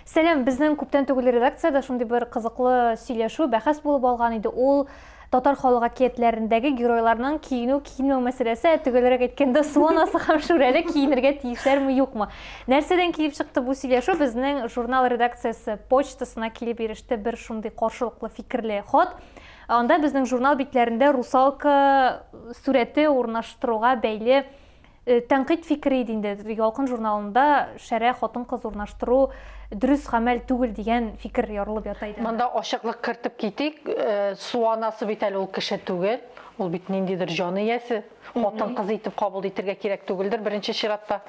Сәлем, біздің күптен түгел редакцияда шундай бір қызықлы сөйлесу, бәхәс болып алған иде. Ол татар халық әкиятләрендәге геройларның киіну мәселесі түгелрәк әйткәндә суанасы һәм шүрәле киенергә тиешләрме юкмы? Нәрсәдән килеп чыкты бу сөйлесу? Безнең журнал редакциясы почтасына килеп иреште бер шундый каршылыклы фикерле хат. Анда безнең журнал битләрендә русалка сурәте урнаштыруга бәйле тәнкыйть фикере иде инде. Ялкын журналында шәрә хатын-кыз урнаштыру дөрес гамәл түгел дигән фикер ярылып ята иде. Монда ачыклык кертеп китик. Суанасы бит әле ул кеше түгел. Ул бит ниндидер җаны иясе. Хатын-кыз итеп кабул итәргә кирәк түгелдер беренче чиратта.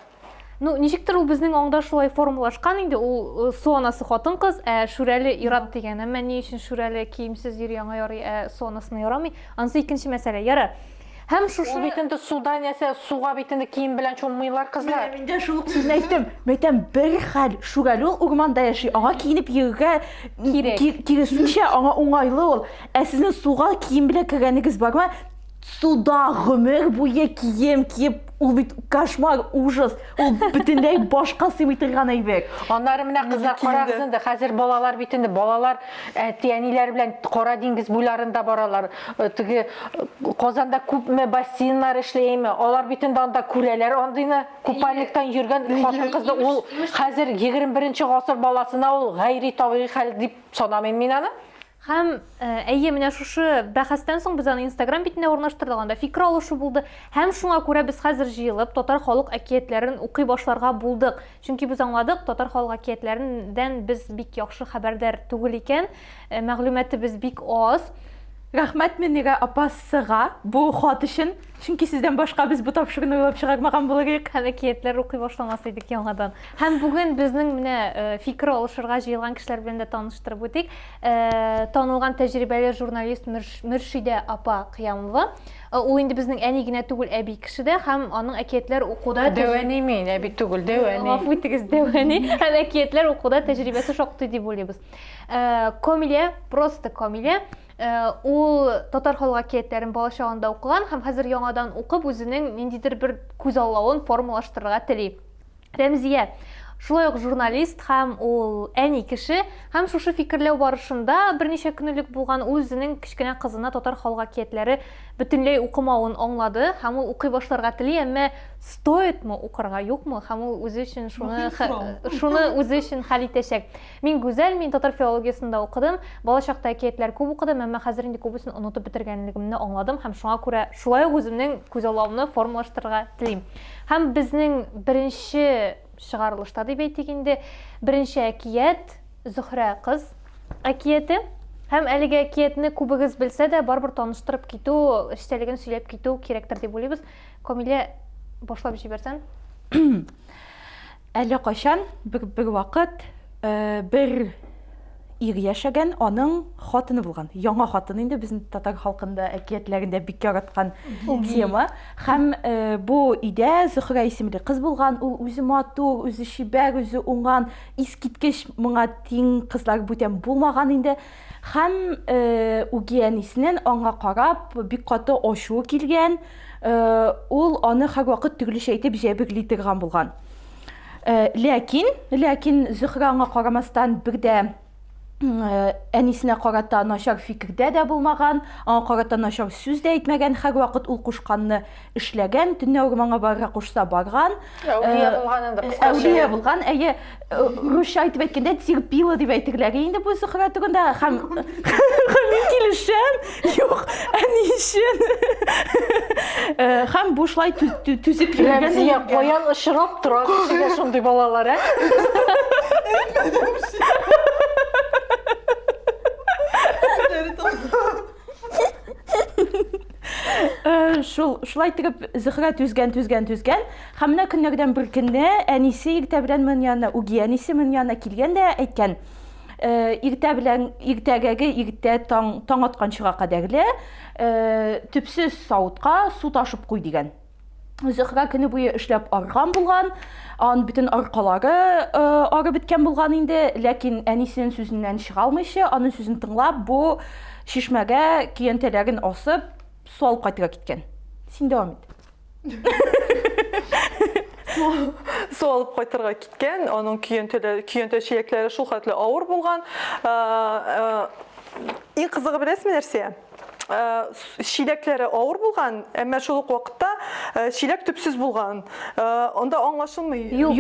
Ну, ничектер ул безнең аңда шулай формулашкан инде. Ул суанасы хатын-кыз, шүрәле ират дигән. Әмма ни өчен шүрәле киемсез ир яңа ярый, суанасына ярамый? Анысы икенче мәсьәлә. Яра. Һәм шушы битендә судан ясә, суга битендә кием белән чумыйлар кызлар. Мин дә шул сүзне әйттем. Мәйтәм бер хәл шүрәле ул урманда яши. Аңа киенеп йөрергә киресенчә аңа уңайлы ул. Ә сезнең суга кием белән кергәнегез бармы? Суда гомер буе кием киеп, ул бит кошмар, ужас. Ул бөтенләй башка сыймый торган әйбер. Аннары менә кызлар карагыз инде, хәзер балалар бит инде, балалар әти-әниләр белән Кара диңгез буйларында баралар. Теге Казанда күпме бассейннар эшләйме? Алар бит инде анда күрәләр, андыйны купальниктан йөргән хатын-кызны ул хәзер 21-нче гасыр баласына ул гайри табигый хәл дип санамыйм мин аны. Һәм әйе, менә шушы бәхәстән соң без аны Instagram битенә урнаштырдык, анда фикер алышу булды. Һәм шуңа күрә без хәзер җыелып татар халык әкиятләрен укый башларга булдык. Чөнки без аңладык, татар халык әкиятләреннән без бик яхшы хәбәрдар түгел икән, мәгълүматыбыз бик аз. Рәхмәт Мөнирә апасыга бу хат өчен. Чөнки сездән башка без бу тапшырыгны уйлап чыгармаган булырык. Һәм әкиятләр укый башламас идек яңадан. Һәм бүген безнең менә фикер алышырга җыелган кешеләр белән дә таныштырып үтик. Танылган тәҗрибәле журналист Мөршидә апа Кыямова. Ул инде безнең әни генә түгел, әби кеше дә, һәм аның әкиятләр укуда Дәвәни мин, әби түгел, дәвәни. Гафу итегез, дәвәни. Һәм әкиятләр укуда тәҗрибәсе шактый дип уйлыйбыз. Камилә, просто Камилә ул татар халык әкиятләрен бала чагында укыган һәм хәзер яңадан укып үзенең ниндидер бер күз аллавын формалаштырырга тели. Рәмзия шулай ук журналист һәм ул әни кеше, һәм шушы фикерләү барышында берничә көнлек булган ул үзенең кичкенә кызына татар халык әкиятләре бөтенләй укымавын аңлады һәм ул укый башларга тели, әмма стоитмы укырга юкмы, һәм ул үзе өчен шуны үзе өчен хәл итәчәк. Мин гүзәл, мин татар филологиясында укыдым, бала чакта әкиятләр күп укыдым, әмма хәзер инде күбесен онытып бетергәнлегемне аңладым һәм шуңа күрә шулай ук үземнең күз аллавымны формалаштырырга телим. Һәм безнең беренче чыгарылышта дип әйтик инде, беренче әкият Зөһрә кыз әкияте. Һәм әлеге әкиятне күбегез белсә дә, барбыр таныштырып китү, эчтәлеген сөйләп китү кирәктер дип уйлыйбыз. Камилә, башлап җибәрсәң. Әле кайчан бер вакыт бер ир яшәгән, аның хатыны булган. Яңа хатыны инде безнең татар халкында әкиятләрендә бик яраткан тема. Һәм бу идә Зөһрә исемле кыз булган. Ул үзе матур, үзе чибәр, үзе уңган, искиткеч моңа тиң кызлар бүтән булмаган инде. Һәм үгәнисенең аңа карап бик каты ачуы килгән. Ул аны һәр вакыт төрлечә әйтеп җәберли торган булган. Ләкин Зөһрә аңа карамастан бердә әнисенә карата начар фикердә дә булмаган, аңа карата начар сүз дә әйтмәгән, һәр вакыт ул кушканны эшләгән, төнлә урманга барырга кушса барган. Әүлия булган, әйе, русча әйтеп әйткәндә терпила дип әйтерләр инде бу Зөһрә турында. Һәм мин килешәм, юк, әни өчен. Һәм бушлай түзеп йөргән. Рәмзия каян ышырап тора кешегә шундый балалар, Шулай итеп Зөһрә түзгән. Һәм менә көннәрдән бер көнне әнисе иртә белән мен янына, үгәнисе мен янына килгән дә әйткән. Иртәгәге иртә таң атканчыга кадәрле төпсез савытка су ташып куй дигән. Зөһрә көне буе эшләп арган булган, ан бөтен аркалары арып беткән булган инде, ләкин әнисенең сүзеннән чыга алмыйча, аның сүзен тыңлап, бу шишмәгә киянтәләрен асып, су алып кайтырга киткән. Син дәвам ит. Су алып кайтырга киткән, аның көйөнтө чиләкләре шул хәтле авыр булган. Иң кызыгы беләсезме нәрсә? Чиләкләре авыр булган, әмма шул ук вакытта чиләк төпсез булган. Анда аңлашылмый. Юк,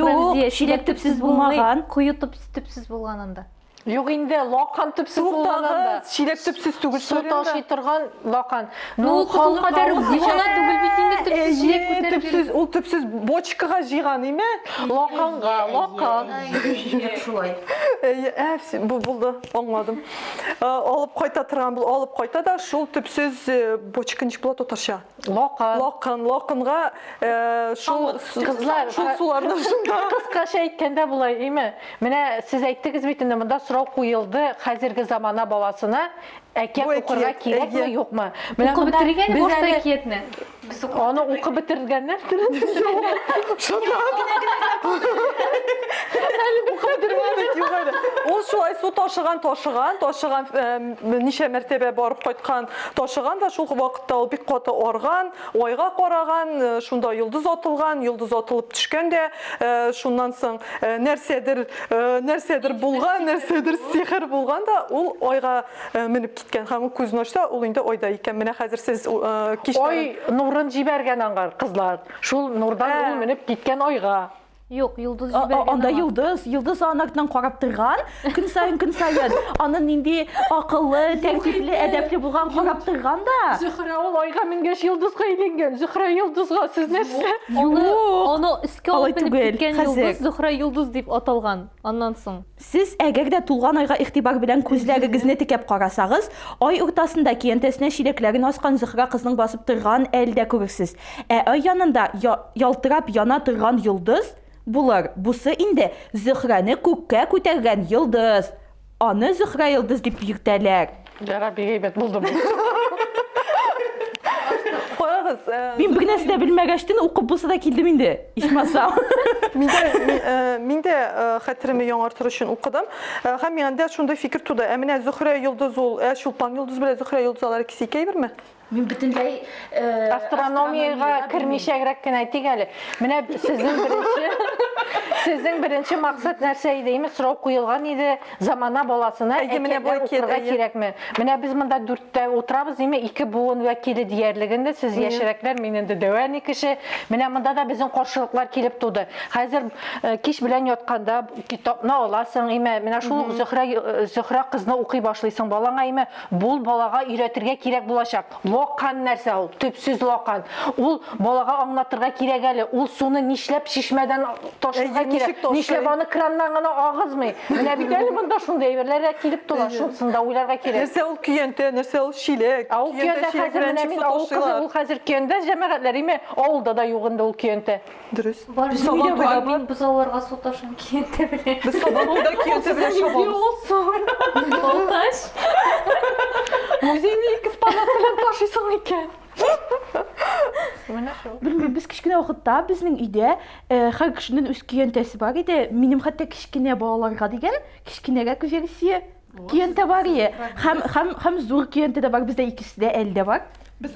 чиләк төпсез булмаган. Куyu төпсез булган анда. Юк инде, лакан төпсез булганда. Чиләк төпсез түгел. Су ташый торган лакан. Ну, кызыл кадәр дивана түгел бит инде төпсез чиләк күтәреп. Төпсез, ул төпсез бочкага җыйган име? Лакан. Шулай. Бу булды, аңладым. Алып кайта торган бул, алып кайта да шул төпсез бочка ничек була татарча? Лакан. Лакынга шул Кызлар, шул суларны шунда. Кыскача әйткәндә булай, име? Менә сез әйттегез бит инде, монда сорау куелды, хәзерге замана баласына әкият укырга кирәкме, юкмы? Менә Укып монда бетергән без башта әле әкиятне. аны укып бетергәннәр. Ул шулай су ташыган, ничә мәртәбә барып кайткан, ташыган да шул вакытта ул бик каты арган, айга караган, шунда йолдыз атылган, йолдыз атылып төшкән дә, шуннан соң нәрсәдер булган, нәрсәдер сихер булган да, ул айга менеп киткән һәм күзен ачса, ул инде айда икән. Менә хәзер сез Ой, нурын җибәргән аңгар кызлар. Шул нурдан ул менеп киткән айга. Юк, йолдыз җибәргән. Анда йолдыз анартынан карап торган, көн сайын аны нинди акыллы, тәртипле, әдәпле булган карап торган да. Зөһрә ул айга менгәч йолдызга әйләнгән. Зөһрә йолдызга сез нәрсә? Аны өскә Алай алып менеп түгел, киткән хәзер. йолдыз Зөһрә йолдыз дип аталган. Аннан соң. Сез әгәр дә тулган айга игътибар белән күзләрегезне текәп карасагыз, ай уртасында киянтәсенә чиләкләрен аскан Зөһрә кызның басып торган әлдә күрерсез. Ай янында ялтырап яна торган йолдыз булыр. Бусы инде Зөһрәне күккә күтәргән йолдыз. Аны Зөһрә йолдыз дип йөртәләр. Жара бигәйбәт булды бу. Кайгыз, Мин бер нәрсә дә белмәгәчтен укып булса да килдем инде. Ичмасам. Мин дә хәтеремне яңартыр өчен укыдым. Һәм миндә шундай фикер туды. Менә Зөһрә йолдыз ул, Шулпан йолдыз белән Зөһрә йолдызлары ikisi икәйберме? Мин бөтенләй Астрономиягә кермичәгрәк кенә әйтик әле. Менә сезнең беренче максат нәрсә иде? Име сорау куелган иде замана баласына Менә бу укырга кирәкме? Менә без монда 4тә утырабыз, име 2 буын вәкиле диярлегендә сез яшәрәкләр, мин инде дәвани кеше. Менә монда да безнең каршылыклар килеп туды. Хәзер кич белән ятканда китапны аласың, име менә шул Зөһрә кызны укый башлыйсың балаңа, име бул балага өйрәтергә кирәк булачак. Лакан нәрсә ул? Төпсез лакан. Ул балага аңлатырга кирәк әле. Ул суны нишләп шишмәдән ташырга кирәк? Нишләп аны краннан гына агызмый? Менә бит әле монда шундай әйберләр килеп тула. Шунысын да уйларга кирәк. Нәрсә ул көянтә, нәрсә ул чиләк? Ул көянтә хәзер менә мин авыл кызы, ул хәзер көянтә җәмәгатьләр име? Авылда да юк инде ул көянтә. Дөрес. Сабан туйда мин бузауларга су ташын киянтә белән. Без сабан туйда көянтә белән шабабыз. Балташ. Музейны 2 палат белән ташыйсың икән. Белмим, без кичкенә вакытта безнең өйдә һәр кешенең үз көянтәсе бар иде. Минем хәтта кичкенә балаларга дигән кичкенәрәк версия көянтә бар иде. Һәм зур көянтә дә бар, бездә икесе дә әлдә бар.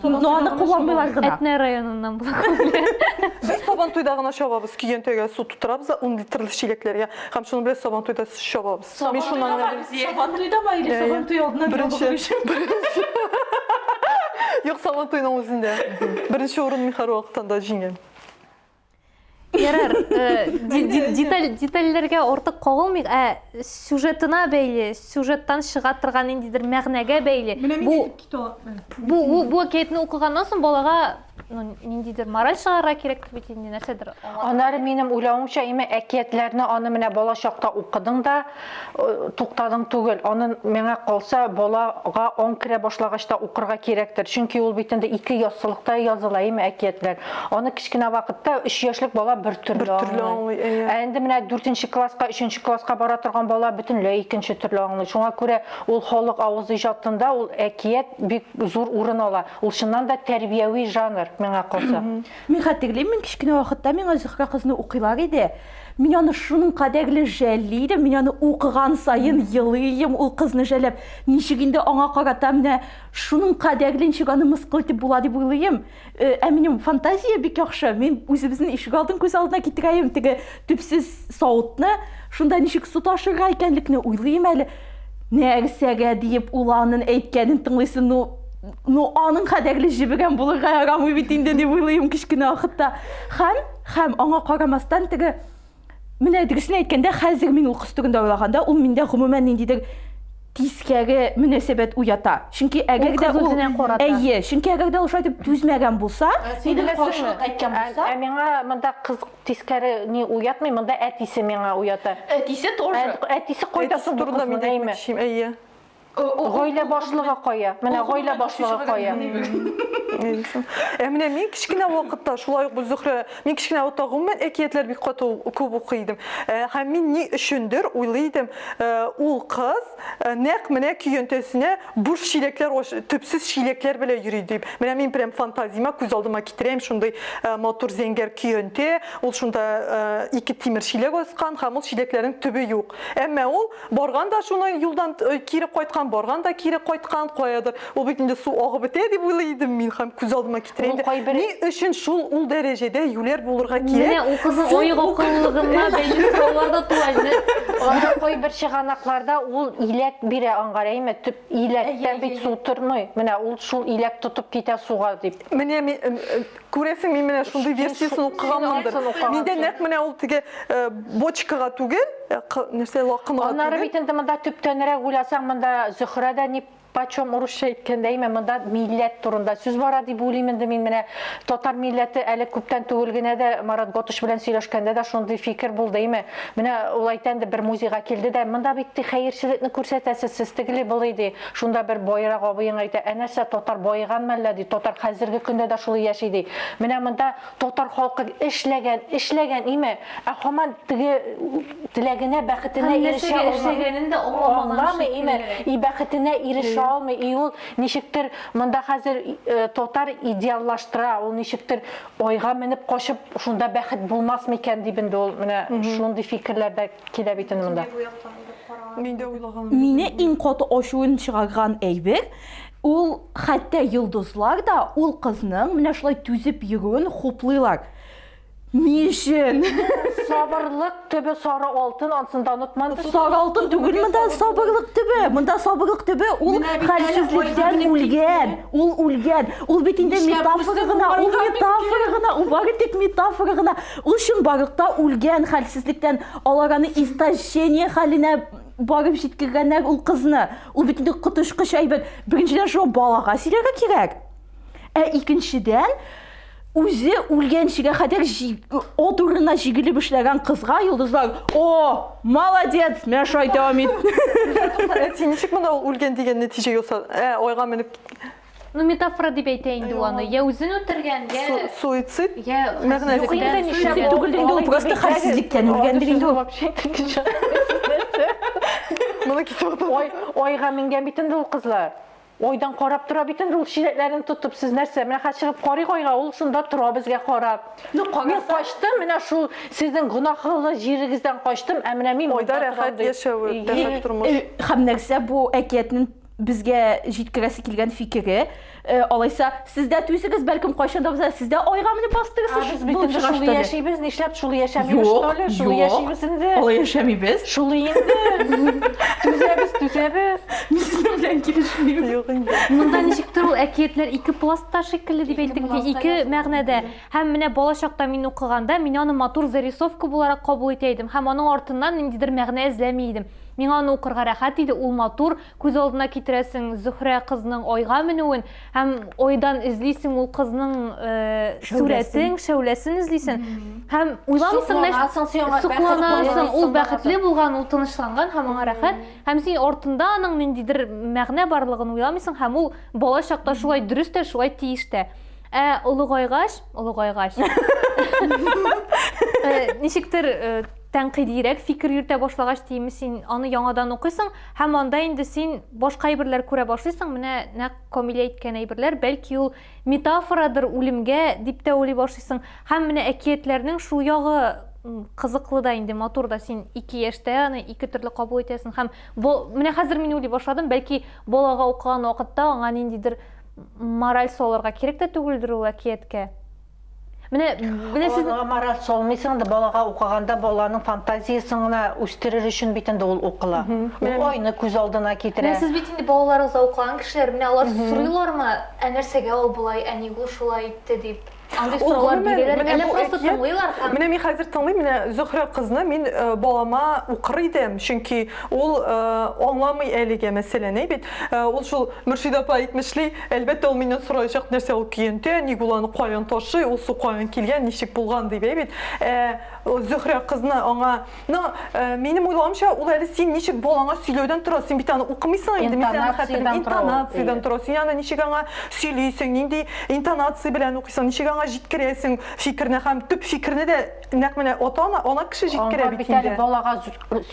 Но аны кулланмыйлар гына. Әтнә районыннан була. Без сабан туйда гына шабабыз, көянтәгә су тутырабыз, 10 литрлы чиләкләргә. Һәм шуны белән сабан туйда шабабыз. Мин шуннан Сабан туйда ма или сабан туй алдыннан беренче. Юк, сабан туйның үзендә. Беренче урын мин һәр вакытта да җиңәм. Ярар, детальләргә артык кагылмыйк, сюжетына бәйле, сюжеттан чыга торган ниндидер мәгънәгә бәйле. Бу әкиятне укыганнан соң балага ниндидер мораль чыгарга кирәк бит инде нәрсәдер. Аннары минем уйлавымча, име әкиятләрне аны менә бала чакта укыдың да туктадың түгел. Аны миңа калса балага он керә башлагачта укырга кирәктер. Чөнки ул бит инде 2 яссылыкта языла име әкиятләр. Аны кичкенә вакытта 3 яшьлек бала бер төрле аңлый. Инде менә 4нче класска, 3нче класска бара торган бала бөтенләй икенче төрле аңлый. Шуңа күрә ул халык авыз иҗатында ул әкият бик зур урын ала. Ул чыннан да тәрбияви жанр. миңа калса. Мин хәтерлим, мин кичкенә вакытта миңа Зөһрә кызны укыйлар иде. Мин аны шуның кадәрле жәллидем, мин аны укыган сайын елыйым, ул кызны жәлләп. Ничек инде аңа карата менә шуның кадәрле ничек аны мыскыл итеп була дип уйлыйм. Ә минем фантазия бик яхшы. Мин үзебезнең ишек алдын күз алдына китерәем, теге төпсез савытны, шунда ничек су ташырга икәнлекне уйлыйм әле. Нәрсәгә диеп ул аның әйткәнен тыңлыйсың, ну аның кадәрле җибегән булырга ярамый бит инде дип уйлыйм кичкенә вакытта. Һәм аңа карамастан теге менә дөресен әйткәндә, хәзер мин ул кыз турында уйлаганда, ул миндә гомумән ниндидер тискәре мөнәсәбәт уята. Чөнки әгәр дә ул әйе, чөнки әгәр дә ул шулай дип түзмәгән булса, Ә миңа монда кыз тискәре ни уятмый, монда әтисе миңа уята. әтисе тоже. Әтисе кайда Әйтсез турында мин әйме? әйтмәкчим, әйе. Гаилә башлыгы кая? Менә гаилә башлыгы кая? Менә мин кичкенә вакытта шулай ук Зөһрә, мин кичкенә вакытта гомумән әкиятләр бик каты күп укыйдым. Һәм мин ни өчендер уйлыйдым, ул кыз нәкъ менә көйөнтәсенә буш чиләкләр, төпсез чиләкләр белән йөри дип. Менә мин прям фантазиямә күз алдыма китерәм шундый матур зәңгәр көйөнтә, ул шунда ике тимер чиләк аскан, һәм ул чиләкләрнең төбе юк. Әмма ул барганда шуны юлдан кире кайткан, барганда кире кайткан каядыр. Ул бит инде су агып бетә дип уйлыйдым мин, һәм күз алдыма китерәм. Ни өчен шул ул дәрәҗәдә юләр булырга кирәк? Менә ул кызның ойгыкыллыгына бәйле сораулар да туа. Анда кайбер чыганакларда ул иләк бирә аңгараймы, төп иләктән бит су тормый. Менә ул шул иләк тотып китә суга дип. Менә күрәсең, мин менә шундый версиясын укыганмындыр. Миндә нәкъ менә ул теге бочкага түгел, нәрсә лакынга Аннары түгел. бит инде монда төптәнрәк уйласаң, монда Зөһрә дә ни почем урысча әйткәндәйме, монда милләт турында сүз бара дип уйлыйм инде мин. Менә татар милләте әле күптән түгел генә дә Марат Готыш белән сөйләшкәндә дә шундый фикер булдымы. Менә ул әйткәндә бер музейга килде дә, монда бит хәерчелекне күрсәтәсез, сез тегеле булый ди. Шунда бер байрак абыең әйтә, әнәсә татар байыганмы әллә ди, татар хәзерге көндә дә шулай яши ди. Менә монда татар халкы эшләгән име, ә һаман теге теләгенә, бәхетенә ирешә эшләгәнен дә аңламаган и бәхетенә ирешә алмый. И ул ничектер монда хәзер татар идеаллаштыра, ул ничектер ойга менеп качып, шунда бәхет булмас микән дип инде ул менә шундый фикерләрдә килә бит инде монда. Мин дә уйлаганым. Мине иң каты ачуын чыгарган әйбер, ул хәтта йолдызлар да ул кызның менә шулай түзеп йөрүен хуплыйлар. Мишен. Сабырлык төбе сары алтын, ансында онытмаңыз. Сары алтын түгел, монда сабырлык төбе. Монда сабырлык төбе ул хәлсезлектән үлгән. Ул үлгән. Ул бит инде метафора гына, ул бары тик метафора гына. Ул чынбарлыкта үлгән хәлсезлектән алар аны истощение хәленә барып җиткергәннәр ул кызны. Ул бит инде котышкыч әйбер. Беренчедән шул балага сөйләргә кирәк. Ә икенчедән үзе үлгәнчегә хәтер от урынына җигелеп эшләгән кызга йолдызлар: "О, молодец, мен шулай дәвам ит." Син ничек монда ул үлгән дигән нәтиҗә ясады? Ойга менеп Ну метафора дип әйтә инде ул аны. Я үзен үтергән, я суицид я мәгънәсе Түгел инде ул просто хәлсезлектән үлгәндер инде ул. Моны китеп Ойга менгән бит инде ул кызлар. Ойдан карап тора бит инде ул чиләкләрен тотып, сез нәрсә? Менә хәзер чыгып карыйк ойга, ул шунда тора безгә карап. Мин качтым, менә шул сезнең гынахлы җирегездән качтым, ә менә мин ойда рәхәт яшәү, рәхәт тормыш. Һәм нәрсә бу әкиятның безгә җиткерәсе килгән фикере, алайса сездә түзегез, бәлкем кайчанда булса сездә ойга менеп бастырасыз. Без бит инде шул яшибез, нишләп шул яшәмибез шулай? Шул яшибез инде. Алай яшәмибез. Шул инде. Түзәбез. Мин сезнең белән килешмим. Юк инде. Монда ничектер ул әкиятләр ике пластта шикелле дип әйттек, ике мәгънәдә. Һәм менә балачакта мин укыганда, мин аны матур зарисовка буларак кабул итә идем. Һәм аның артыннан ниндидер мәгънә эзләми идем. Миңа аны укырга рәхәт иде, ул матур, күз алдына китерәсең Зөһрә кызның ойга менүен, һәм ойдан эзлисең ул кызның сүрәтен, шәүләсен эзлисең. Һәм уйламыйсың, сокланасың, ул бәхетле булган, ул тынычланган, һәм аңа рәхәт. Һәм син артында аның ниндидер мәгънә барлыгын уйламыйсың, һәм ул балачакта шулай дөрес тә, шулай тиеш тә. Улыгайгач, ничектер тәнкыйдирәк фикер йөртә башлагач тиеме син аны яңадан укыйсың һәм анда инде син башка әйберләр күрә башлыйсың. Менә нәкъ Камилә әйткән әйберләр, бәлки ул метафорадыр үлемгә дип тә уйлый башлыйсың. Һәм менә әкиятләрнең шул ягы кызыклы да инде, матур да. Син 2 яшьтә аны 2 төрле кабул итәсең һәм менә хәзер мин уйлый башладым, бәлки балага укыган вакытта аңа ниндидер мораль салырга кирәк тә түгелдер ул әкияткә. Менә сез мораль салмыйсың да, балага укыганда баланың фантазиясын гына үстерер өчен бит инде ул укыла. Ул ойны күз алдына китерә. Сез бит инде балаларыгызга укыган кешеләр, менә алар сорыйлармы, нәрсәгә ул булай, әни ул шулай итте дип. Андый сораулар бирәләр, әле просто тыңлыйлар һәм Менә мин хәзер тыңлыйм, менә Зөһрә кызны мин балама укыр идем, чөнки ул аңламый әлегә мәсьәләне бит. Ул шул Мөршид апа әйтмешли, әлбәттә ул миннән сораячак нәрсә ул көентә, ник ул аны каян ташый, ул су каян килгән, ничек булган дип бит. Зөһрә кызны аңа, минем уйламча, ул әле син ничек балаңа сөйләүдән тора, син бит аны укымыйсың инде, интонациядан тора. Син аны ничек аңа сөйлисең, нинди интонация белән укыйсың, ничек аңа җиткерәсең фикерне һәм төп фикерне дә нәкъ менә ата-ана кеше җиткерә бит инде. Балага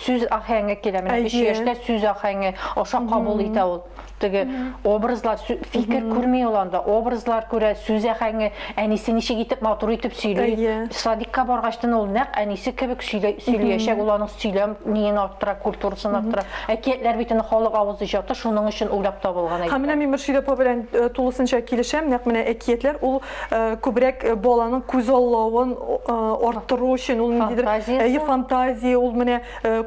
сүз ахәңе килә, менә 5 яшьтә сүз ахәңе аша кабул итә ул. Теге образлар, фикер күрми ул анда, образлар күрә, сүз ахәңе, әнисе ничек итеп матур итеп сөйли. Садикка баргачтан ул нәкъ әнисе кебек сөйләячәк, ул аның сөйләм ниен арттыра, культурасын арттыра. Әкиятләр бит инде халык авызы җаты, шуның өчен уйлап табылган әйбер. Һәм менә мин Мөршид апа белән тулысынча килешәм, нәкъ менә әкиятләр ул күбрәк баланың күз аллавын арттыру өчен, ул ниндидер фантазия, ул менә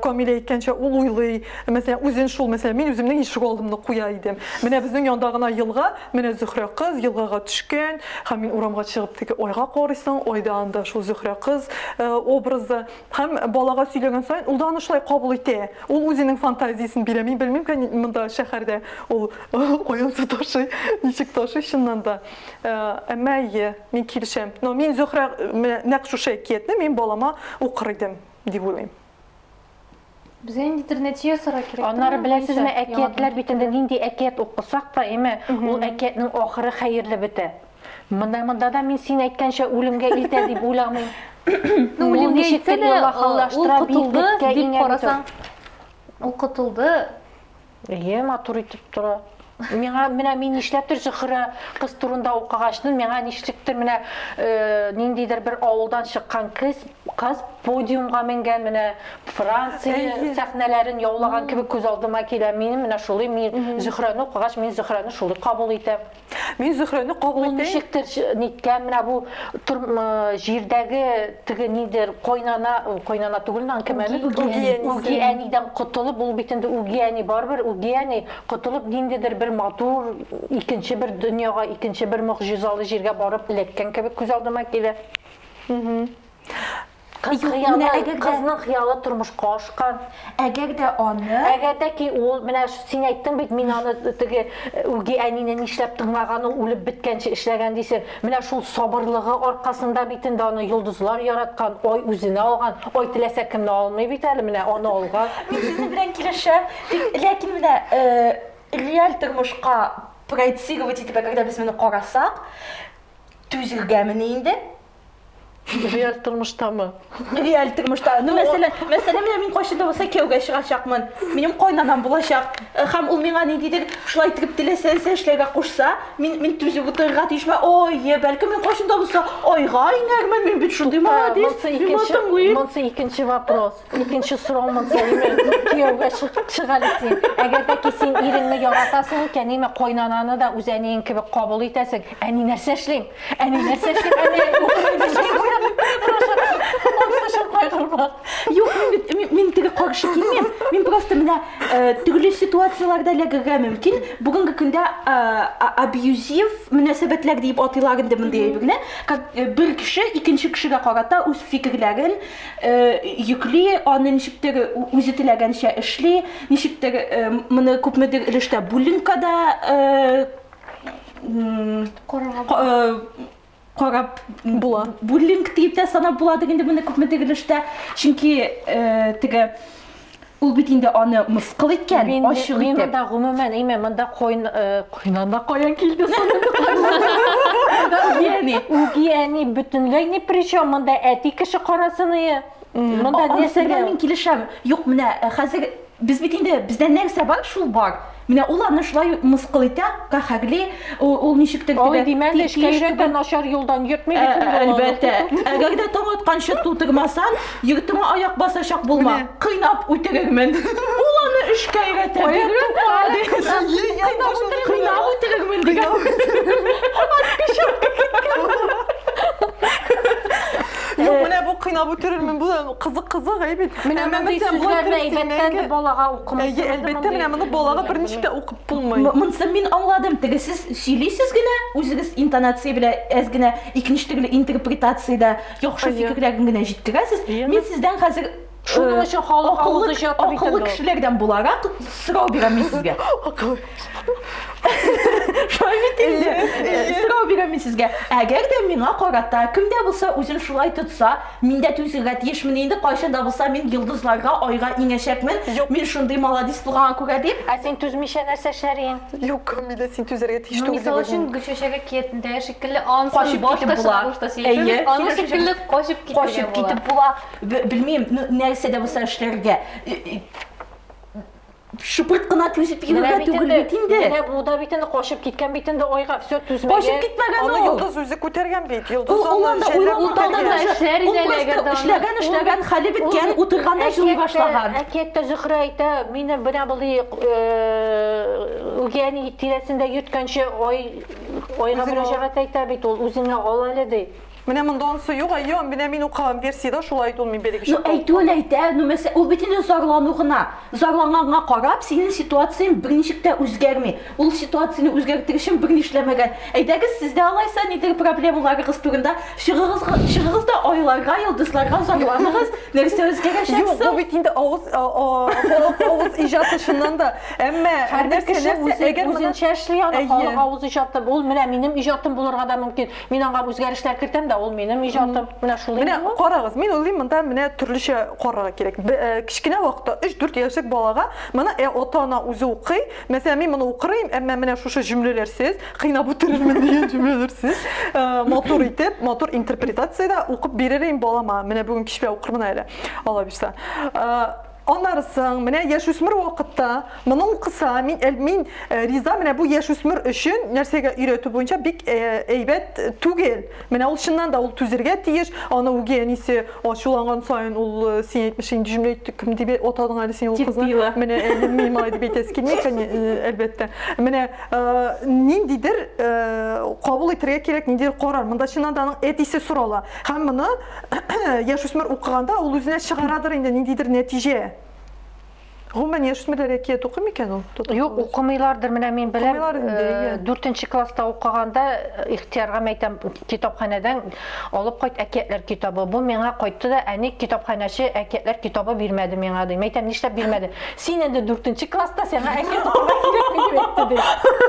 Камилә әйткәнчә ул уйлый. Мәсәлән, үзен шул, мәсәлән, мин үземнең ишек алдымны куя идем. Менә безнең янда гына елга, менә Зөһрә кыз елгага төшкән, һәм мин урамга чыгып теге айга карыйсың, айда анда шул Зөһрә кыз образы, һәм балага сөйләгән саен ул да аны шулай кабул итә. Ул үзенең фантазиясын бирә. Мин белмим, монда шәһәрдә ул каян ташый, ничек ташый чыннан да. Әмма мин килешәм. Но мин Зөһрә нәкъ шушы әкиятне мин балама укыр идем дип уйлыйм. Безгә ниндидер нәтиҗә сора кирәк. Аннары беләсезме, әкиятләр бит инде нинди әкият укысак та, ул әкиятның ахыры хәерле бетә. Монда да мин син әйткәнчә үлемгә илтә дип уйламыйм. Үлемгә илтә дә ул котылды дип карасаң. Ул котылды. Матур итеп тора. Менә мин нишләптер Зөһрә кыз турында укыгачтын, миңа нишлектер менә ниндидер бер авылдан чыккан кыз подиумга менгән, менә Франция сәхнәләрен яулаган кебек күз алдыма килә. Минем менә шулай, мин Зөһрәне укыгач, мин Зөһрәне шулай кабул итәм. Мин Зөһрәне кабул итәм. Ничектер ниткән менә бу җирдәге теге нидер кайнана түгелнән кемәли үги әнидән котылып, ул бит инде үги әни барбер, үги әни котылып ниндидер бер матур икенче бер дөньяга, икенче бер мөгъҗизалы җиргә барып эләккән кебек күз алдыма килә. Кызның хыялы тормышка ашкан. Әгәр дә аны, Әгәр дә ки ул, менә син әйттең бит, мин аны теге үги әнине нишләп тыңлаган, үлеп биткәнче эшләгән дисең. Менә шул сабырлыгы аркасында бит инде аны йолдызлар яраткан, ай үзенә алган, ай теләсә кемне алмый бит әле, менә аны алган. мин сезнең белән килешәм. Ләкин менә реаль тормышка проецировать итеп, когда без моны карасак, түзелгәнме инде? Реаль тормыштамы? Реаль тормышта. Мәсәлән, мин кайчанда булса кияүгә чыгачакмын. Минем кайнанам булачак. Һәм ул миңа ниндидер шулай итеп теләсә эшләргә кушса, мин түзеп утырырга тиешмә. Ой, бәлки мин кайчанда булса айга инәрмен, мин бит шундый молодец. Монсы икенче вопрос. Икенче сорау монсы кияүгә чыгалы син. Әгәр дә ки син иреңне яратасың икән, кайнананы да үз әниең кебек кабул итәсең. Әни нәрсә эшлим? Юк, мин теге каршы килмим. Мин просто менә төрле ситуацияләрдә ләгәргә мөмкин. Бүгенге көндә абьюзив мөнәсәбәтләр дип атыйлар инде мондый әйберне. Бер кеше икенче кешегә карата үз фикерләрен йөкли, аны ничектер үзе теләгәнчә эшли, ничектер моны күпмедер өлештә буллингкада карап була. Буллинг дип тә санап була дигәндә моны күпмедер өлештә, чөнки теге ул бит инде аны мыскыл иткән, ачык итеп. Мин да гомумән, монда кайнанда каян килде соңында? Үги әни бөтенләй ни причем, монда әти кеше карасыны. Монда Анысы нәрсәгә? белән мин килешәм. Юк, менә хәзер без бит инде бездә нәрсә бар, шул бар. Менә ул аны шулай мыскыл итә, каһәрле, ул ничектер Ой, димәк, эшкәйрәктән начар юлдан йөртмәй Әлбәттә. Әгәр дә таң атканчы тутырмасан, йортыңа аяк басачак булма. Кыйнап үтерермен. Ул аны эшкә өйрәтә. Кыйнап үтерермен дигән. Юк, менә бу кыйнап үтерермен, бу кызык әйбит. Менә мондый сүзләрне әйбәттән дә балага укымас. Әлбәттә, менә моны балага берничек тә укып булмый. Монсы мин аңладым. Теге сез сөйлисез генә, үзегез интонация белән әз генә икенче төрле интерпретациядә яхшы фикерләрен генә җиткерәсез. Мин сездән хәзер Шуның өчен халык авызы җатып акыллы кешеләрдән буларак сорау бирәм мин сезгә. Шулай бит инде. Сорау бирәм мин сезгә. Әгәр дә миңа карата кемдә булса үзен шулай тотса, мин дә түзәргә тиешмен инде. Кайчан да булса мин йолдызларга, айга иңәшәкмен. Мин шундый молодец булганга күрә дип. Ә син түзмичә нәрсә эшләрин? Юк, Камилә, син түзәргә тиеш түгел. Мисал өчен Гөлчәчәгә киетендә шикелле ансыз Качып китеп була. Әйе. Аны шикелле качып Качып китеп китеп була. Белмим, нәрсә дә булса эшләргә. Шупырт кына түзеп йөрергә түгел бит инде. Менә бу да бит инде качып киткән бит инде айга все түзмәгән. Качып китмәгән Аны ул. йолдыз үзе күтәргән бит. Йолдыз Ул аны анда җәйләп уйлап күтәргән. эшләр иде әлегә дә. Эшләгән, хәле биткән, утырганда җылый башлаган. Әкиятта Зөһрә әйтә, мине менә булый үгәни тирәсендә йөткәнче айга мөрәҗәгать әйтә бит ул үзеңә ал әле ди. Менә мондансы юк, әйе, менә мин укыган версиядә шулай ул мин бирегә Ну әйтүен әйтә, ну мәсәлән, ул бит инде зарлану гына. Зарланганга карап, синең ситуацияң берничек тә үзгәрми. Ул ситуацияны үзгәртер өчен берни эшләмәгән. Әйдәгез, сездә алайса нидер проблемаларыгыз турында чыгыгыз да айларга, йолдызларга зарланыгыз. Нәрсә үзгәрәчәк? Юк, бу бит инде авыз иҗаты шуннан да. Әмма Һәр кеше әгәр үзенчә эшли аны, Әйе. халык авыз иҗаты. Ул менә минем иҗатым булырга да мөмкин. Мин аңа үзгәрешләр кертәм да, ул минем иҗатым. Менә шулай. Менә карагыз, мин уйлыйм, монда менә төрлечә карарга кирәк. Кичкенә вакытта 3-4 яшьлек балага моны ата-ана үзе укый. Мәсәлән, мин моны укырым, әмма менә шушы җөмләләрсез, кыйнап үтерермен дигән җөмләләрсез, мотор итеп, мотор интерпретациядә укып бирерим балама. Менә бүген кичпә укырмын әле. Алла бирсә. Анарсың, менә яшүсмер вакытта моны укыса, мин риза менә бу яшүсмер өчен нәрсәгә өйрәтү буенча бик әйбәт түгел. Менә ул чыннан да ул түзергә тиеш. Аны үгәнисе ачуланган саен ул син әйтмеш инде җөмлә итте, кем дип атадың әле син ул кызны. Менә мин малай дип әйтәс килми, әлбәттә. Менә ниндидер кабул итәргә кирәк, ниндидер карар. Монда чыннан да аның әтисе сорала. Һәм моны яшүсмер укыганда ул үзенә чыгарадыр инде ниндидер нәтиҗә. Гомумән яшүсмерләр әкият укымый икән ул? Юк, укымыйлардыр. Менә мин беләм, Укымыйлар инде, 4нче класста укыганда ихтиярга мәйтәм китапханәдән алып кайт әкиятләр китабы. Бу миңа кайтты да, әни китапханәче әкиятләр китабы бирмәде миңа ди. Мәйтәм, нишләп бирмәде? Син инде 4нче класста, сиңа әкият укырга кирәкме дип әйтте ди.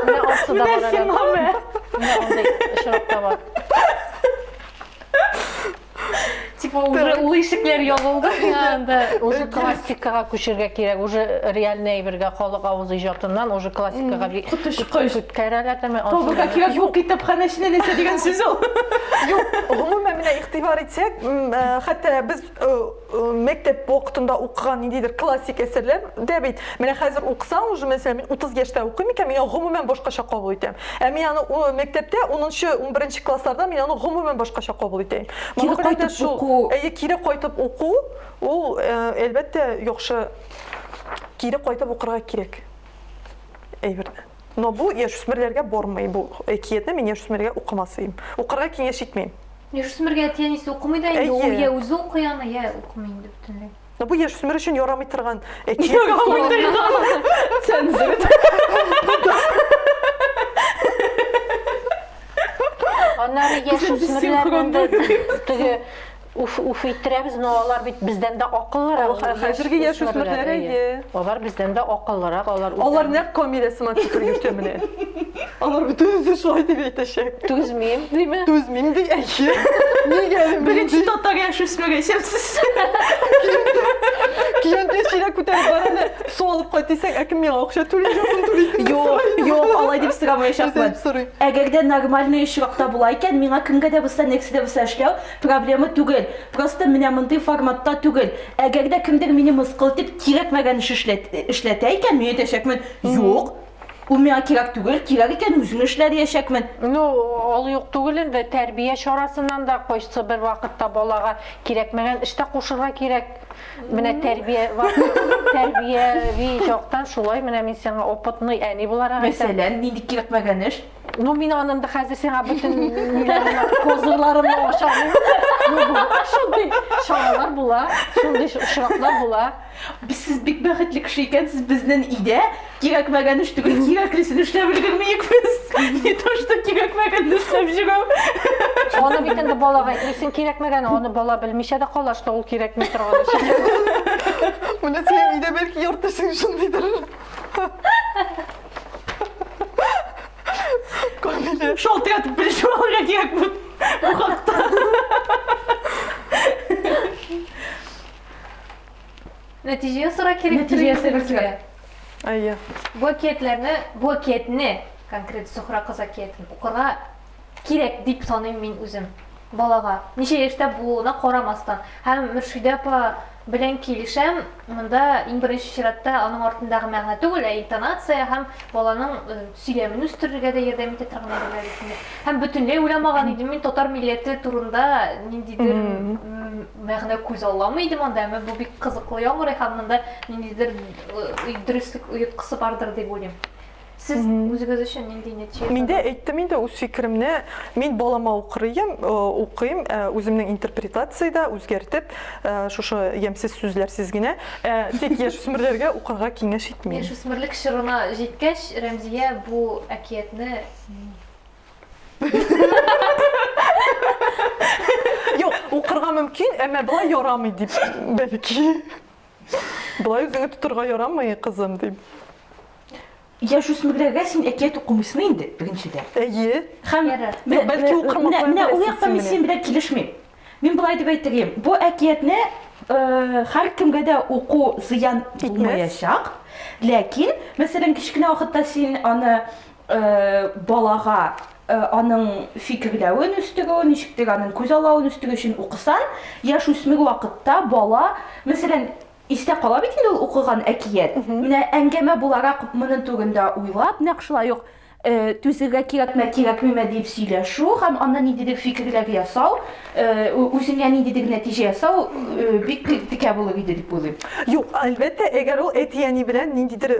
Менә алсыда бар. Менә андый очракта бар. Типа уже ул ишекләр ябылды анда. Уже классикага күчергә кирәк. Уже реальный әйбергә, халык авыз иҗатыннан уже классикага кәрәләтәме? Табыга кирәк юк китапханәченә нәрсә дигән сүз ул. Юк, гомумән менә игътибар итсәк, хәтта без мәктәп вакытында укыган ниндидер классик әсәрләр дә бит. Менә хәзер укысаң, уже мәсәлән, мин 30 яшьтә укыйм икән, мин гомумән башкача кабул итәм. Ә мин аны мәктәптә 10-нчы, 11-нче классларда мин аны гомумән башкача кабул итәм. Моны кайтып уку, кире кайтып уку, ул әлбәттә яхшы кире кайтып укырга кирәк. Әйберне. Но бу яшүсмерләргә бармый бу. Әкиятне мин яшүсмергә укымасыйм. Укырга киңәш итмим. Яшүсмергә тиянисе укымый да инде, ул я үзе укый аны, я укымый инде бөтенләй. Но бу яшүсмер өчен ярамый торган әкият. Цензура. Аннары яшүсмерләрдән теге уф иттерәбез, но алар бит бездән дә акыллырак. Хәзерге яшүсмерләр әйе. Алар бездән дә акыллырак, Алар нәкъ Камилә сыман фикер йөртә менә. Алар бөтенсе шулай дип әйтәчәк. Түзмим, диме? Түзмим ди әйе. Нигә Беренче татар яшүсмер исәпсез. Киянтә чирәк күтәреп бараны суалып кайт дисәң, әкем миңа акча түләйсең, түләйсең. Юк, алай дип сорамаячакмын. Сорый. Әгәр нормальный очракта була икән, миңа кемгә дә булса, нәрсә дә булса эшләү проблема түгел. Просто менә мондый форматта түгел. Әгәр дә кемдер мине мыскыл итеп кирәкмәгән эш эшләтә икән, мин әйтәчәкмен, юк. Ул миңа кирәк түгел, кирәк икән үзем эшләр дияшәкмен. Ну, ол юк түгел инде, тәрбия чарасыннан да койсы бер вакытта балага кирәкмәгән эштә кушырга кирәк. Менә тәрбияви жактан шулай, менә мин сиңа опытный әни буларак әйтәм. Мәсәлән, нинди кирәкмәгән эш? Ну, мин аның да хәзер сиңа бөтен ниләрне, козырларымны ашамыйм. Ну, шундый чаралар була, шундый очраклар була. Сез бик бәхетле кеше икәнсез, безнең өйдә кирәкмәгән эш түгел, кирәклесен эшләп өлгермәйекбез. Не то, что кирәкмәгән эшләп җигәү. Аны бит инде балага әйтсең кирәкмәгән, аны бала белмичә дә кала, что ул кирәкми торган эш. Менә син өйдә бәлки яртысын шундыйдыр. Камилә. Шалтыратып белешеп алырга кирәк бу хакта. Нәтиҗәгә сора кирәк. Нәтиҗәсе кирәк. Айя. Бу әкиятне конкрет Зөһрә кыз әкиятен укырга кирәк дип саныйм мин үзем балага. Ничә яшьтә булуына карамастан. Һәм Мөршидә апа белән килешәм, монда иң беренче чиратта аның артындагы мәгънә түгел, интонация һәм баланың сөйләмен үстерергә дә ярдәм итә торган әйберләр икән. Һәм бөтенләй уйламаган идем мин татар милләте турында ниндидер мәгънә күз алламый идем анда, әмма бу бик кызыклы яңгырый һәм монда ниндидер дөрестлек уйткысы бардыр дип уйлыйм. Сез үзегез өчен нинди нәтиҗә? Мин дә әйттем инде үз фикеремне. Мин балама укыйм, үземнең интерпретациядә үзгәртеп, шушы ямсыз сүзләрсез генә тик яшүсмерләргә укырга киңәш итмим. Яшүсмерлек чорына җиткәч, Рәмзия бу әкиятне Юк, укырга мөмкин, әмма булай ярамый дип бәлки. Булай үзеңне тутырга ярамый, кызым дип. Яшүсмерләргә син әкият укымыйсың инде, беренчедән. Әйе. Һәм бәлки укырмаклар менә ул беләсез якта мин син син белән килешмим. Мин булай дип әйтергәм. Бу әкиятне һәр кемгә дә уку зыян булмаячак. Ләкин, мәсәлән, кичкенә вакытта син аны балага аның фикерләвен үстерү, ничектер аның күз алуын үстерү өчен укысаң, яшүсмер вакытта бала, мәсәлән, истә кала бит инде ул укыган әкият. Менә әңгәмә буларак моның турында уйлап, нәкъ шулай ук түзергә кирәкме дип сөйләшү һәм аннан ниндидер фикерләр ясау, үзеңә ниндидер нәтиҗә ясау бик тикә булыр иде дип уйлыйм. Юк, әлбәттә, әгәр ул әтияни белән ниндидер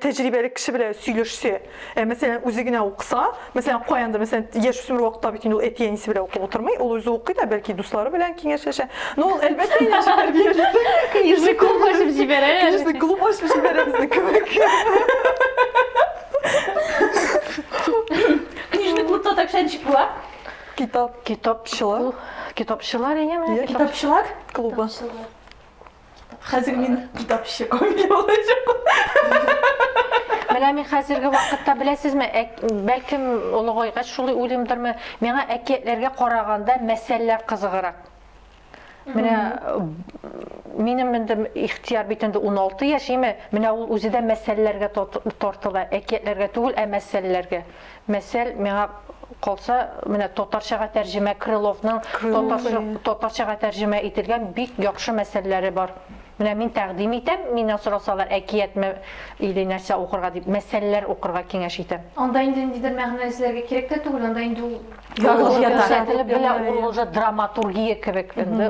тәҗрибәле кеше белән сөйләшсә, мәсәлән, үзе генә укыса, мәсәлән, каяндыр, мәсәлән, яшүсмер вакытта бит инде ул әтиянисе белән укып утырмый, ул үзе укый да, бәлки дуслары белән киңәшләшә. Ну, ул әлбәттә яшәр бирәсе. Конечно, клуб ачып җибәрә. Конечно, клуб ачып җибәрә безне кебек. Книжный клубта такшанчик була. Китапчылар. Китапчылар яме? Китапчылар Клубы. Хәзер мин китапчы Камилә булачак. Менә мин хәзерге вакытта беләсезме, бәлкем олыгайгач шулай уйлыймдырмы, миңа әкиятләргә караганда мәсьәләләр кызыграк. Менә минем инде ихтияр бит инде 16 яшиме, менә ул үзе дә мәсьәләләргә тартыла, әкиятләргә түгел, мәсьәләләргә. Мәсәл миңа калса, менә татарчага тәрҗемә Крыловның татарчага тәрҗемә ителгән бик яхшы мәсьәләләре бар. Менә мин тәкъдим итәм, миннән сорасалар әкиятме или нәрсә укырга дип, мәсьәләләр укырга киңәш итәм. Анда инде ниндидер мәгънә эзләргә кирәк тә түгел, анда инде ул Күрсәтелеп белә, ул уже драматургия кебек инде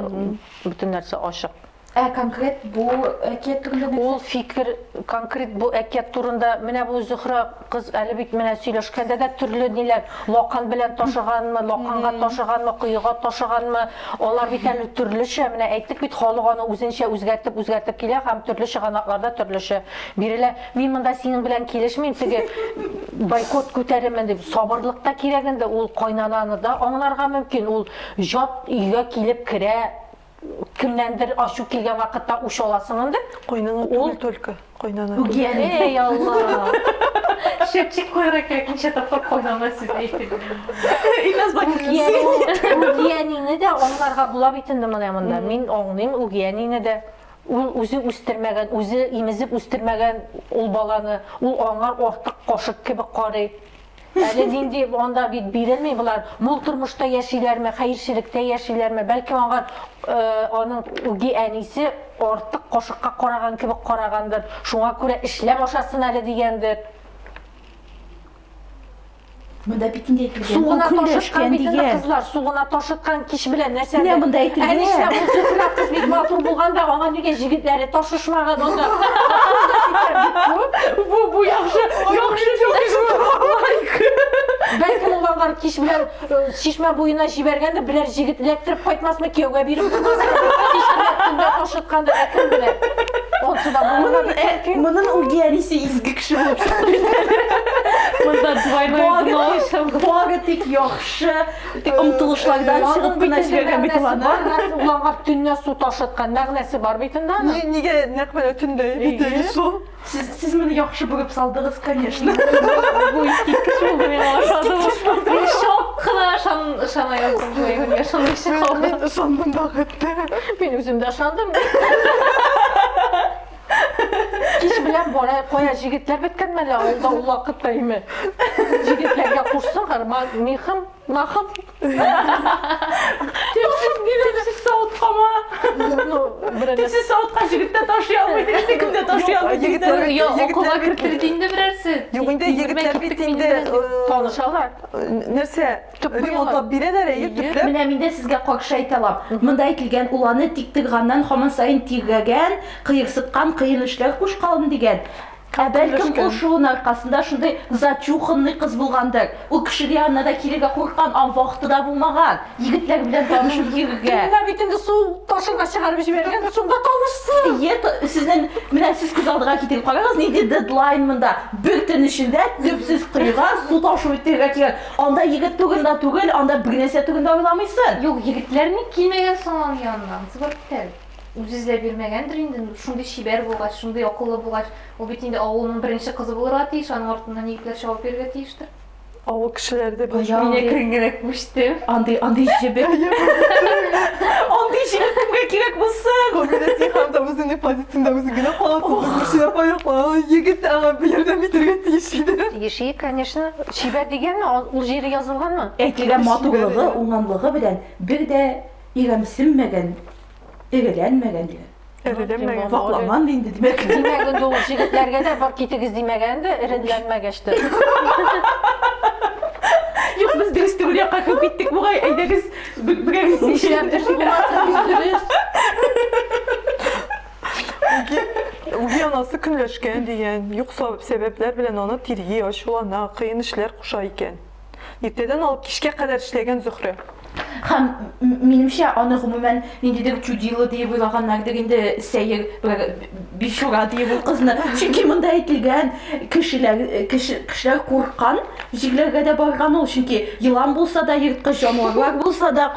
бөтен нәрсә ачык. Конкрет бу әкият турында Ул фикер конкрет бу әкият турында, менә бу Зөһрә кыз әле бит менә сөйләшкәндә дә төрле ниләр, лакан белән ташыганмы, лаканга ташыганмы, кыйга ташыганмы, алар бит әле төрлечә, менә әйттек бит, халык аны үзенчә үзгәртеп килә һәм төрле чыганакларда төрлечә бирелә. Мин монда синең белән килешмим, теге бойкот күтәремен дип, сабырлыкта кирәк инде, ул кайнананы да аңларга мөмкин, ул жат өйгә килеп керә, кемнәндер ачу килгән вакытта уш аласың инде. Кайнана түгел только. Кайнана. Эй, Алла. шепчик куярга кирәк, ничә тапкыр кайнана сүз әйтеп. Инназ Угиянины дә аңларга була бит инде монда. Мин аңлыйм угиянины дә. ул үзе үстермәгән, үзе имезеп үстермәгән ул баланы, ул аңар артык кашык кебек карый. Әле нинди анда бит бирелми булар. Мул тормышта яшиләрме, хәерчелектә яшиләрме? Бәлки аңар аның үги әнисе артык кашыкка караган кебек карагандыр. Шуңа күрә эшләп ашасын әле дигәндер. Монда бит инде әйтелгән. Сугына Ул ташыткан көнләшкән бит инде дигән. кызлар, сугына ташыткан киш белән нәрсә? Менә монда әйтелгән. Әнишлә ул Зөһрә кыз бик матур булганда, аңа нигә җегетләре ташышмаган анда? Бу яхшы Бәлки ул аңар киш белән шишмә буена җибәргәндер, берәр җегет эләктереп кайтмасмы, кияүгә биреп куймасмы? Киш белән ташытканды әкрен белән. Онсыда булган. Моның үги әнисе изге кеше булып чыкты. Монда двойной дно. Бары тик яхшы, тик омтылышлардан чыгып кына җибәргән бит ул аны. Ул аңар төнлә су ташыткан мәгънәсе бар бит инде аның. Нигә нәкъ менә төндә бит шул. Сез моны яхшы булып салдыгыз, конечно. Bu искиткеч булды миңа ошады. Мин шок кына ышана яздым бу егет яшанмыйча калды. Мен ышандым бәхеткә. Мин үзем дә ышандым. Киш белән бара кая җегетләр беткәнме әле авылда ул вакытта име? Җегетләргә кушсын, михым, махым. Тепсез савыткама. Тепсез савытка җегеттә ташый алмый, кемдә ташый алмый. Егетләр- Yo, егетләр окулга бит- кертелди инде берәрсе. Юк инде егетләр бит инде Танышалар. нәрсә? Ремонтлап бирәләр әйе, төпләп. Менә мин дә сезгә каршы әйтә алам. Монда әйтелгән ул аны тик тырганнан һаман сайын тиргәгән, кыерсыткан, кыен эшләр кушкан дигән. Ә бәлкем ул шуның аркасында шундай зачуханный кыз булгандыр. Ул кешегә янына да килергә курккан, ан вакытында булмаган. Егетләр белән танышып йөрергә. Кемнәр бит инде су ташыга чыгарып җибәргән, шунда танышсын. Сезнең менә сез күз алдыга китереп карагыз, нинди дедлайн монда. Бер төн эчендә төпсез кыйга су ташу итәргә кирәк. Анда егет турында түгел, анда бер нәрсә турында уйламыйсың. Юк, егетләр ник килмәгән соң аның янына? Сыбыртел. Үзе эзләп бирмәгәндер инде. Шундый шибәр булгач, шундый акыллы булгач, ул бит инде авылның беренче кызы булырга тиеш, аның артыннан егетләр чабып бирергә тиештер. Авыл кешеләре дә Бая- Мине кергәнәк күчтем. Андый җибек. Андый җибек кемгә кирәк булсын? Комбинация һәм дә үзенең позициясында үзе генә каласың. Кешеләр паяклар, егет аңа бер ярдәм итәргә тиеш иде. Еши, конечно, шибәр дигәнме? Ул җире язылганмы? Әйтелгән матурлыгы, уңганлыгы белән бер дә иремсенмәгән, игеләнмәгән дигән. Эреләмәгән. Вакламан инде димәк. Димәк, инде ул җегетләргә дә бар китегез димәгәнде, эреләнмәгәчтер. Юк, без дөрес түгел якка кип киттек бугай. Әйдәгез бергә Нишләп дөрес булмасын, дөрес. Үги анасы көнләшкән дигән, юкса сәбәпләр белән аны тирги, ачулана, кыен эшләр куша икән. Иртәдән алып кичкә кадәр эшләгән Зөһрә. Һәм минемчә аны гомумән ниндидер чудилы дип уйлаганнардыр инде сәер бишура дип ул кызны. Чөнки монда әйтелгән кешеләр курккан, җирләргә дә барган ул. Чөнки йылан булса да, ерткыч җанварлар булса да,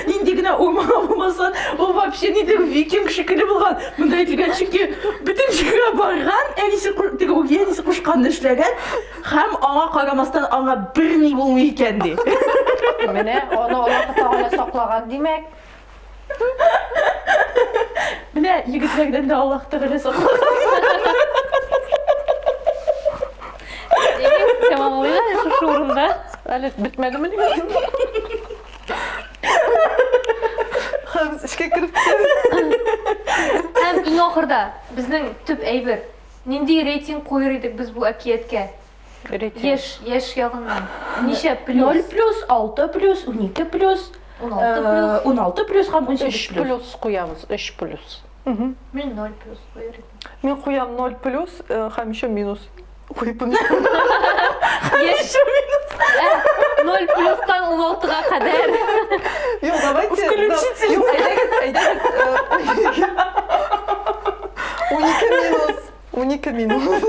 нинди генә урман булмасын, ул вообще нидер викинг шикелле булган. Монда әйтелгән чөнки бөтен җиргә барган, әнисе кушканны эшләгән һәм аңа карамастан аңа бер ни булмый икән ди. Менә аны Аллаһ Тәгалә саклаган димәк. Менә егетләрдән дә Аллаһ Тәгалә саклаган. Тәмамлыйла шушы урында. Әле бетмәдеме диме? Һәм эшкә кереп Һәм иң ахырда безнең төп әйбер. Нинди рейтинг куер идек без бу әкияткә? Яшь ягыннан. Ничә 0 плюс? плюс, 6 плюс, 12 плюс, 16 плюс. 16 плюс һәм 18 3 плюс. плюс куябыз, 3 плюс. Мин 0 плюс куер идем. Мен куям 0 плюс һәм еще минус. Куйып Яшь 0 плюстан 16-га кадәр. Yok, давайте. Включите. Yok, әйдәгез. 12 минус. 12 минус.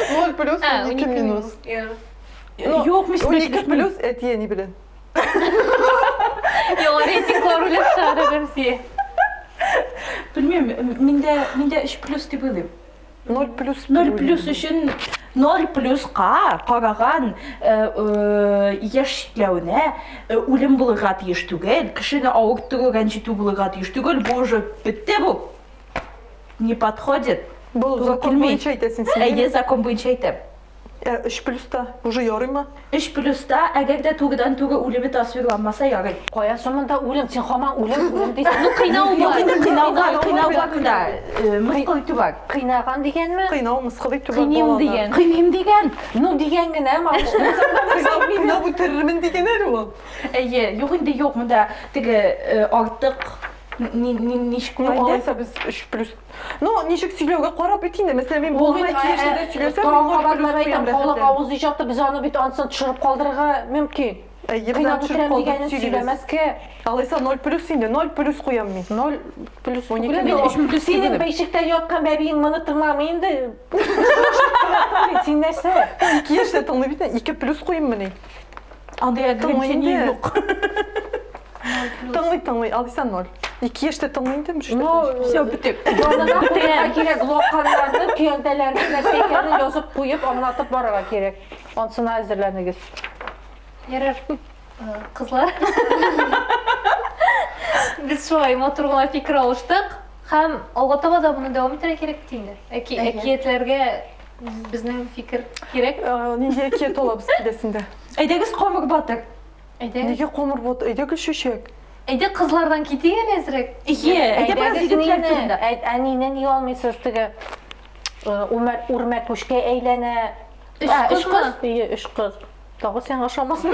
0 плюс, 12 минус. Юк, мин 12 плюс әтиәни белән. Юк, рейтинглар уйлап чыгарырым сие. Белмим, миндә 3 плюс дип уйлыйм. 0 плюс. 0 плюс өчен 0 плюска караган яшьләүнә үлем булырга тиеш түгел, кешене авырттыру, рәнҗетү булырга тиеш түгел, бу уже бетте бу. не подходит. Бұл Тура закон келмей. бойынша айтасың сен. Әйе, закон бойынша айтам. 3+та уже ярый ма? 3+та әгәр дә тугыдан тугы үлеме тасвирланмаса ярый. Қоя сонда үлем, сен хаман үлем дейсің. Ну қинау Юк бар. инде Қинауға кыйнауга да мыскыл итү бар. Қинаған дегенме? Қинау мысқыл итү бар. Қинайым деген. Кыйнайм деген. Ну деген генә малышны. Қинау үтерермен деген әлі ол. Әйе, юк инде юк монда теге артык нишек Ну, инде. алайса біз 3+. Ну, нишек сөйлеуге қарап етейін де, мәселен мен болмай кешті сөйлесем, Тауға бармай айтам, қолық ауыз ижатты, біз аны бүйтіп ансын түшіріп қалдырға мүмкін. Қинап өтірем дегенін сөйлемеске. Алайса 0+ инде, 0+ қоям мен. 0 плюс 12 Білем, мен ол 3+ сенің дегенім. бейшікте жатқан бәбиің мұны тырнағым енді. Сен нәрсе? 2 еште тыңлы бітін, 2+ қойым міне. Андай ограничение инде. юк. Тыңлы, алайса 0. 2 еште тыңлы инде, Ну, Все бітек. жанына қойға керек, лоққандарды, күйенделерді нәрсе екенін жазып қойып, амнатып барыға керек. Онсына әзірләнігіз. Ярар, қызлар. Біз шулай мотор гына фикір алыштық. Һәм алға таба да бұны дәвам итәргә керек тиңде. Әкиятләргә безнең фикер керек. Неге ке толабыз келесінде? Әйдәгез қомыр батыр. Әйдә, Неге қомыр бот, өйдегі шешек? әйдә қызлардан кетейін әзірек. Әйдә біраз егетлер турында. Әнинен не алмайсыз тігі үрмәк көшке әйләнә. Үш қыз ма? Иә, 3 қыз. Тағы сен ашамасын.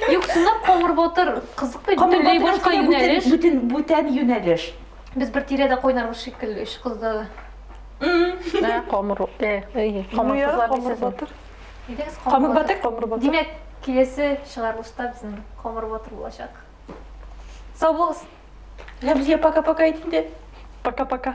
Юк, сынап қоңыр батыр қызық бит. Бөтенләй башка юнәлеш. Бүтән юнәлеш. Біз бір тирәдә қойнарбыз шикелле 3 қызды. Қомыр, Қомыр қызлар қомыр дейсіз. батыр. Әйдәгез Қомыр батыр. Қомыр батыр. Демәк, келесі шығарылышта біздің қоңыр батыр болашақ. Сау болыңыз. Рәмзия пока-пока айтынды. Пока-пока.